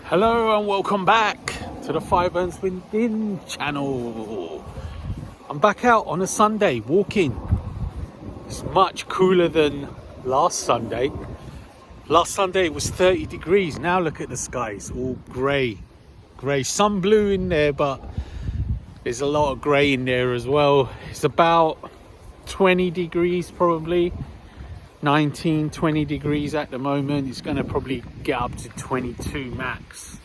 Hello and welcome back to the Five Burns Within channel. I'm back out on a Sunday walking. It's much cooler than last Sunday. Last Sunday it was 30 degrees. Now look at the sky, it's all grey. Some blue in there, but there's a lot of grey in there as well. It's about 20 degrees probably. 19, 20 degrees at the moment. It's going to probably get up to 22 max.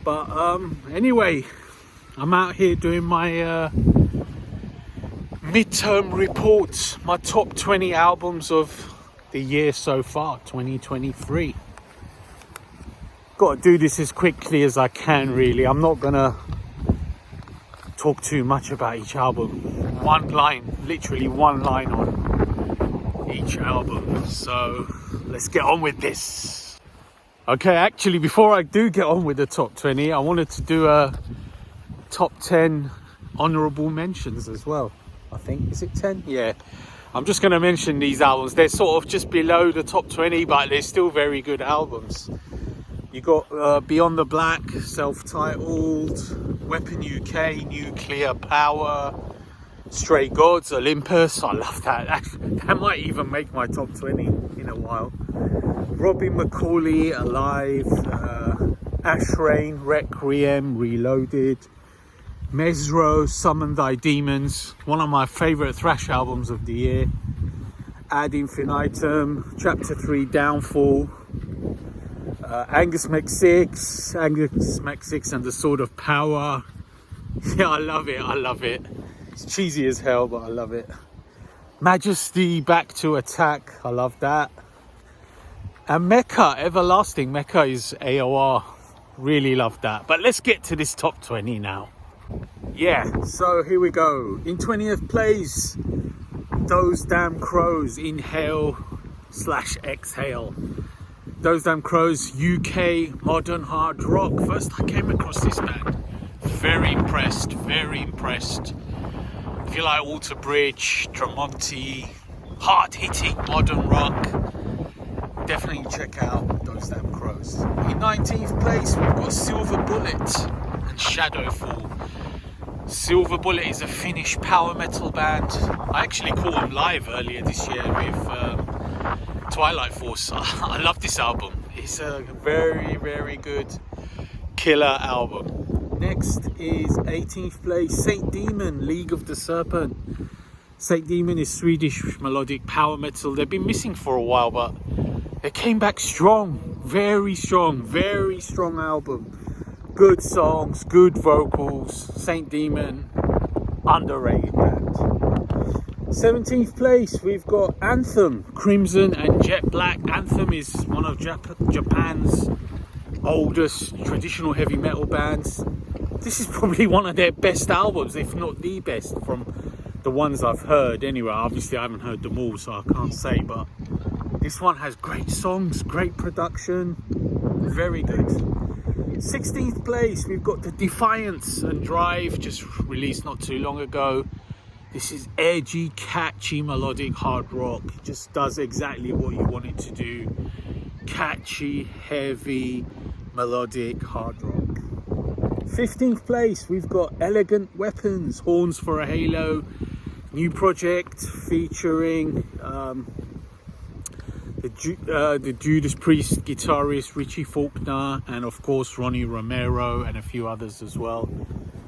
But anyway, I'm out here doing my midterm reports, my top 20 albums of the year so far, 2023. Got to do this as quickly as I can, really. I'm not going to talk too much about each album. One line, literally one line on each album. So let's get on with this. Okay, actually before I do get on with the top 20, I wanted to do a top 10 honorable mentions as well. I think, is it 10? Yeah, I'm just going to mention these albums. They're sort of just below the top 20, but they're still very good albums. You got Beyond the Black, self-titled, Weapon UK, Nuclear Power, Stray Gods, Olympus. I love that. That might even make my top 20 in a while. Robin McCauley, Alive, Ashrain, Requiem, Reloaded, Mesro, Summon Thy Demons, one of my favourite thrash albums of the year. Ad Infinitum, Chapter 3, Downfall, Angus Mac 6 and the Sword of Power. Yeah, I love it. It's cheesy as hell, but I love it. Majesty, Back to Attack. I love that. And Mecca, Everlasting. Mecca is AOR. Really love that. But let's get to this top 20 now. Yeah, so here we go. In 20th place, Those Damn Crows, Inhale/Exhale. Those Damn Crows, UK modern hard rock. First I came across this band. Very impressed. If you like Alter Bridge, Tremonti, hard-hitting modern rock, definitely check out Those Damn Crows. In 19th place, we've got Silver Bullet and Shadowfall. Silver Bullet is a Finnish power metal band. I actually caught them live earlier this year with Twilight Force. I love this album. It's a very, very good killer album. Next is 18th place, Saint Deamon, League of the Serpent. Saint Deamon is Swedish melodic power metal. They've been missing for a while, but they came back strong. Very strong album. Good songs, good vocals. Saint Deamon, underrated band. 17th place, we've got Anthem, Crimson and Jet Black. Anthem is one of Japan's oldest traditional heavy metal bands. This is probably one of their best albums, if not the best, from the ones I've heard. Anyway, obviously I haven't heard them all, so I can't say, but this one has great songs, great production, very good. 16th place, we've got the Defiants Drive, just released not too long ago. This is edgy, catchy, melodic hard rock. It just does exactly what you want it to do. Catchy, heavy, melodic hard rock. 15th place, we've got Elegant Weapons, Horns for a Halo, new project featuring the Judas Priest guitarist Richie Faulkner, and of course Ronnie Romero and a few others as well.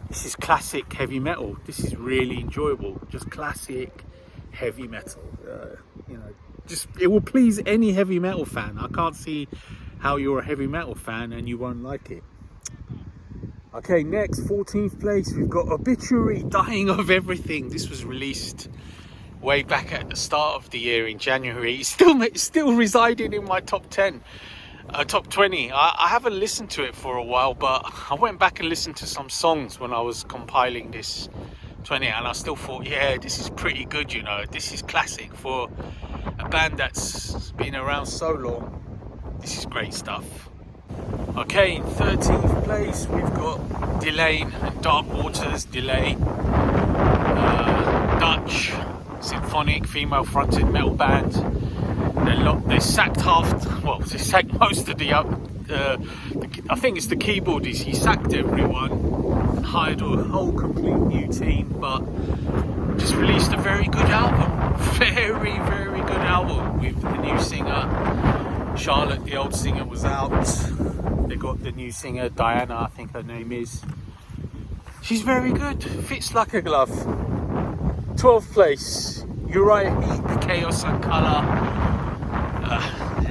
This is classic heavy metal. This is really enjoyable. Just classic heavy metal. Just it will please any heavy metal fan. I can't see how you're a heavy metal fan and you won't like it. Okay, next, 14th place, we've got Obituary, Dying of Everything. This was released way back at the start of the year in January. It's still residing in my top 10, top 20. I haven't listened to it for a while, but I went back and listened to some songs when I was compiling this 20, and I still thought, yeah, this is pretty good, you know. This is classic for a band that's been around so long. This is great stuff. Okay, in 13th place we've got Delain and Dark Waters. Delain, Dutch symphonic female fronted metal band. They sacked most of the I think it's the keyboardist. He sacked everyone and hired a whole complete new team, but just released a very good album. Very, very good album with the new singer. Charlotte, the old singer, was out. They got the new singer, Diana, I think her name is. She's very good. Fits like a glove. 12th place, Uriah, Heep, Chaos and Colour.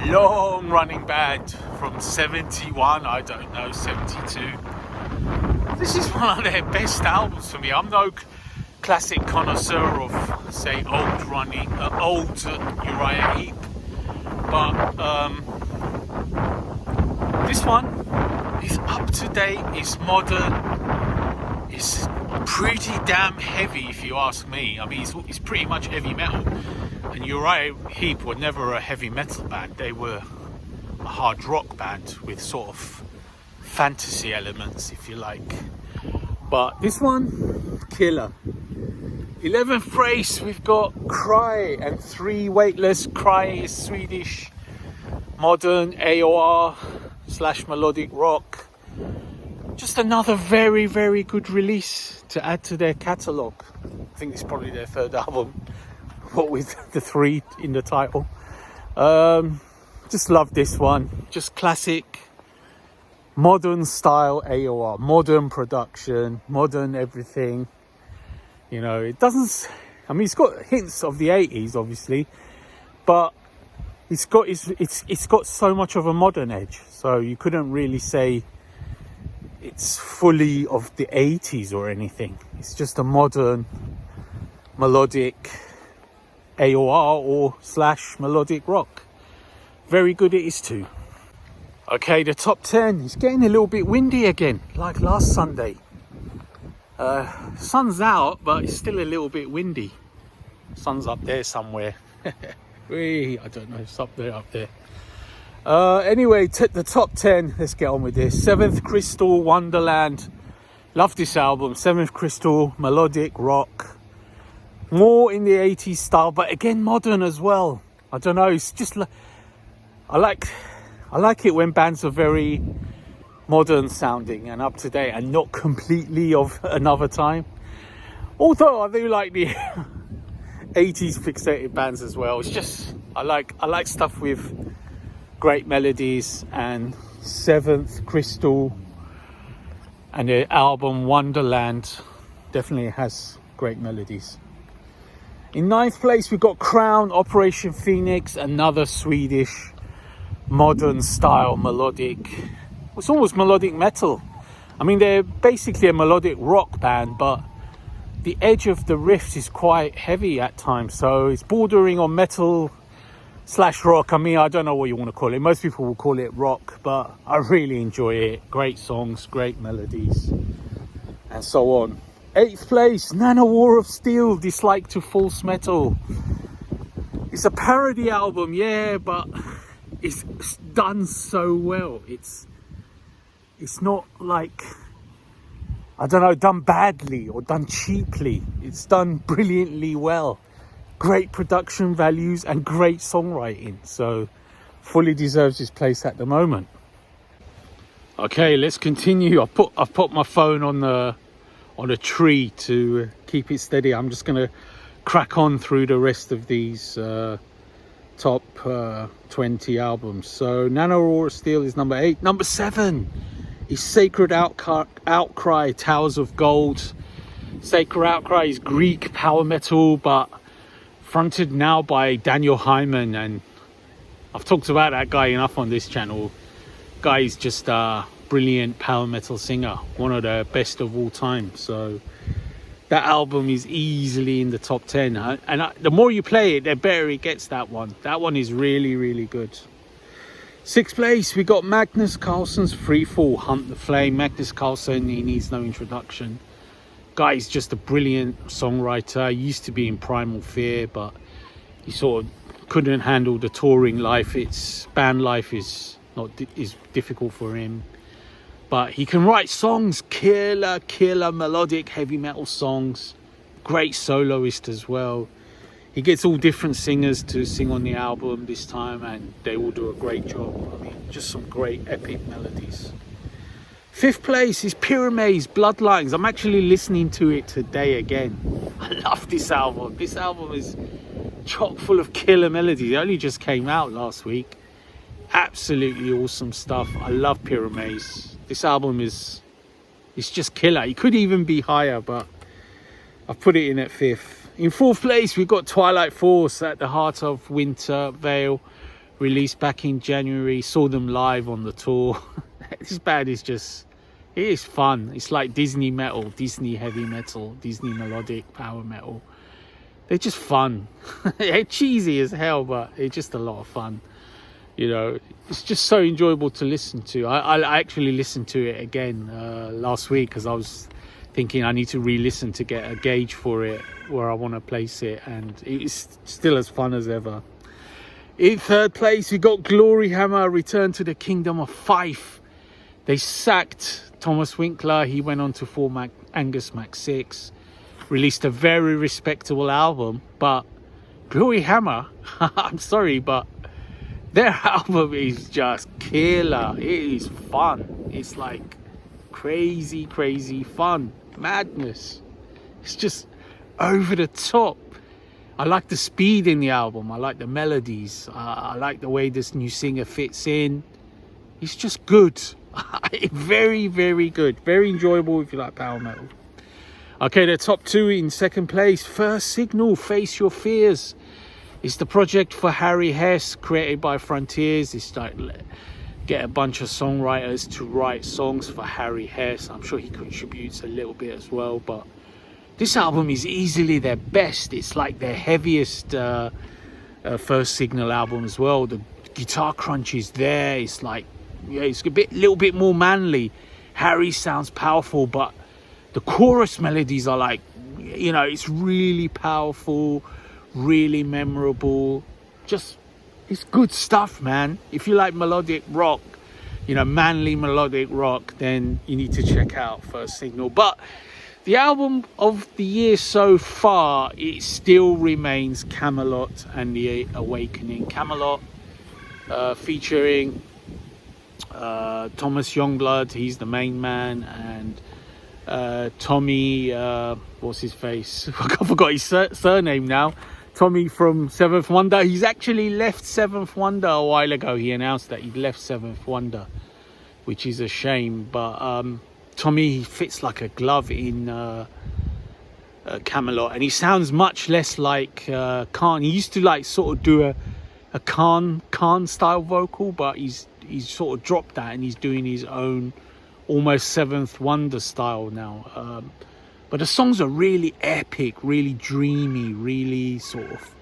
Long running band from 71, I don't know, 72. This is one of their best albums for me. I'm no classic connoisseur of, say, old Uriah Heep, but this one is up to date, it's modern, it's pretty damn heavy if you ask me. I mean, it's pretty much heavy metal, and Uriah Heep were never a heavy metal band. They were a hard rock band with sort of fantasy elements, if you like. But this one, killer. 11th place, we've got Creye III, Weightless. Creye is Swedish modern AOR / melodic rock. Just another very, very good release to add to their catalogue. I think it's probably their third album, what with the 3 in the title. Just love this one. Just classic modern style AOR, modern production, modern everything. You know, it doesn't, I mean, it's got hints of the 80s obviously, but it's got so much of a modern edge, so you couldn't really say it's fully of the 80s or anything. It's just a modern melodic AOR or / melodic rock. Very good it is too. Okay, the top 10 is getting a little bit windy again, like last Sunday. Sun's out, but it's still a little bit windy. Sun's up there somewhere. I don't know, it's up there. Anyway, the top 10, let's get on with this. 7th Crystal, Wonderland. Love this album. 7th Crystal, melodic rock. More in the 80s style, but again modern as well. I don't know, it's just, I like it when bands are very modern sounding and up to date and not completely of another time. Although I do like the 80s fixated bands as well. It's just, I like stuff with great melodies, and 7th Crystal and the album Wonderland definitely has great melodies. In 9th place we've got Crowne, Operation Phoenix, another Swedish modern style melodic. It's almost melodic metal. I mean, they're basically a melodic rock band, but the edge of the riffs is quite heavy at times, so it's bordering on metal / rock. I mean, I don't know what you want to call it. Most people will call it rock, but I really enjoy it. Great songs, great melodies, and so on. 8th place, Nanowar of Steel, Dislike to False Metal. It's a parody album, yeah, but it's done so well. It's not like, I don't know, done badly or done cheaply. It's done brilliantly well. Great production values and great songwriting, so fully deserves his place at the moment. Okay, let's continue. I've put my phone on a tree to keep it steady. I'm just gonna crack on through the rest of these top 20 albums. So Nanowar of Steel is number 8. Number 7 is Sacred Outcry, Towers of Gold. Sacred Outcry is Greek power metal, but fronted now by Daniel Hyman, and I've talked about that guy enough on this channel. Guy's just a brilliant power metal singer, one of the best of all time. So that album is easily in the top 10, and the more you play it, the better it gets. That one is really, really good. 6th place, we got Magnus Karlsson's Freefall, Hunt the Flame. Magnus Karlsson, he needs no introduction. Guy's just a brilliant songwriter. He used to be in Primal Fear, but he sort of couldn't handle the touring life. Band life is difficult for him, but he can write songs, killer melodic heavy metal songs. Great soloist as well. He gets all different singers to sing on the album this time, and they all do a great job. I mean, just some great epic melodies. 5th place is Pyramaze Bloodlines. I'm actually listening to it today again. I love this album. This album is chock full of killer melodies. It only just came out last week. Absolutely awesome stuff. I love Pyramaze. This album is, it's just killer. It could even be higher, but I've put it in at 5th. In 4th place, we've got Twilight Force at the heart of Wintervale, released back in January. Saw them live on the tour. This band is just, it is fun. It's like Disney metal, Disney heavy metal, Disney melodic power metal. They're just fun. They're cheesy as hell, but they're just a lot of fun. You know, it's just so enjoyable to listen to. I actually listened to it again last week because I was thinking I need to re-listen to get a gauge for it, where I want to place it, and it's still as fun as ever. In 3rd place, we got Gloryhammer, Return to the Kingdom of Fife. They sacked Thomas Winkler. He went on to form Angus Mac 6, released a very respectable album, but Gloryhammer, I'm sorry, but their album is just killer. It is fun. It's like crazy fun, madness. It's just over the top. I like the speed in the album. I like the melodies. I like the way this new singer fits in. It's just good. Very good. Very enjoyable if you like power metal. Okay, the top 2 in 2nd place. First Signal, Face Your Fears. It's the project for Harry Hess, created by Frontiers. It's like get a bunch of songwriters to write songs for Harry Hess. I'm sure he contributes a little bit as well, but this album is easily their best. It's like their heaviest First Signal album as well. The guitar crunch is there. It's like, yeah, it's a little bit more manly. Harry sounds powerful, but the chorus melodies are like, you know, it's really powerful, really memorable. Just, it's good stuff, man. If you like melodic rock, you know, manly melodic rock, then you need to check out First Signal. But the album of the year so far, it still remains Kamelot and The Awakening. Kamelot featuring Thomas Youngblood, he's the main man, and Tommy, what's his face? I forgot his surname now. Tommy from Seventh Wonder. He's actually left Seventh Wonder a while ago. He announced that he'd left Seventh Wonder, which is a shame. But Tommy fits like a glove in Kamelot, and he sounds much less like Karn. He used to like sort of do a Karn style vocal, but he's sort of dropped that and he's doing his own almost Seventh Wonder style now. But the songs are really epic, really dreamy, really sort of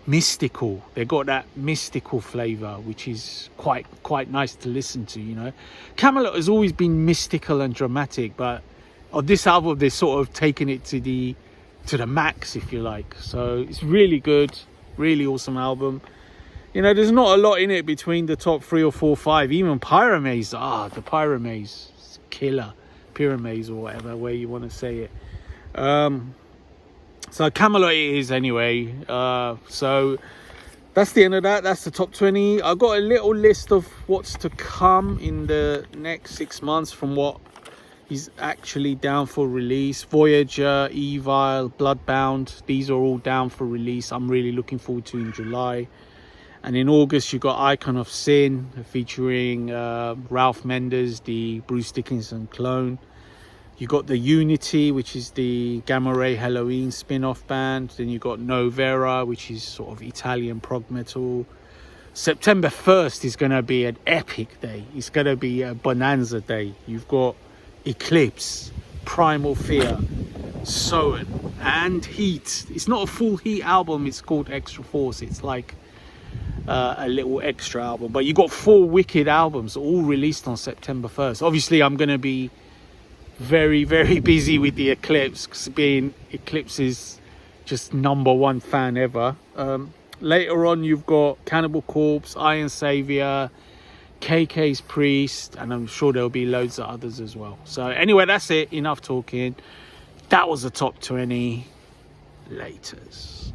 mystical. They got that mystical flavor, which is quite nice to listen to, you know. Kamelot has always been mystical and dramatic, but on this album they're sort of taking it to the max, if you like. So it's really good, really awesome album. You know, there's not a lot in it between the top 3 or 4, 5. Even Pyramaze, the Pyramaze killer, Pyramaze or whatever way you want to say it. So Kamelot it is anyway. So that's the end of that. That's the top 20. I got a little list of what's to come in the next 6 months from what is actually down for release. Voyager, Evil, Bloodbound, these are all down for release. I'm really looking forward to in July. And in August you got Icon of Sin featuring Ralph Mendes, the Bruce Dickinson clone. You got the Unity, which is the Gamma Ray Halloween spin-off band. Then you got Novera, which is sort of Italian prog metal. September 1st is going to be an epic day. It's going to be a bonanza day. You've got Eclipse, Primal Fear, Soen, and Heat. It's not a full Heat album. It's called Extra Force. It's like a little extra album. But you got 4 wicked albums all released on September 1st. Obviously, I'm going to be very busy with the Eclipse, because being Eclipse's just #1 fan ever. Later on you've got Cannibal Corpse, Iron Savior, KK's Priest, and I'm sure there'll be loads of others as well. So anyway, that's it. Enough talking. That was the top 20. Laters.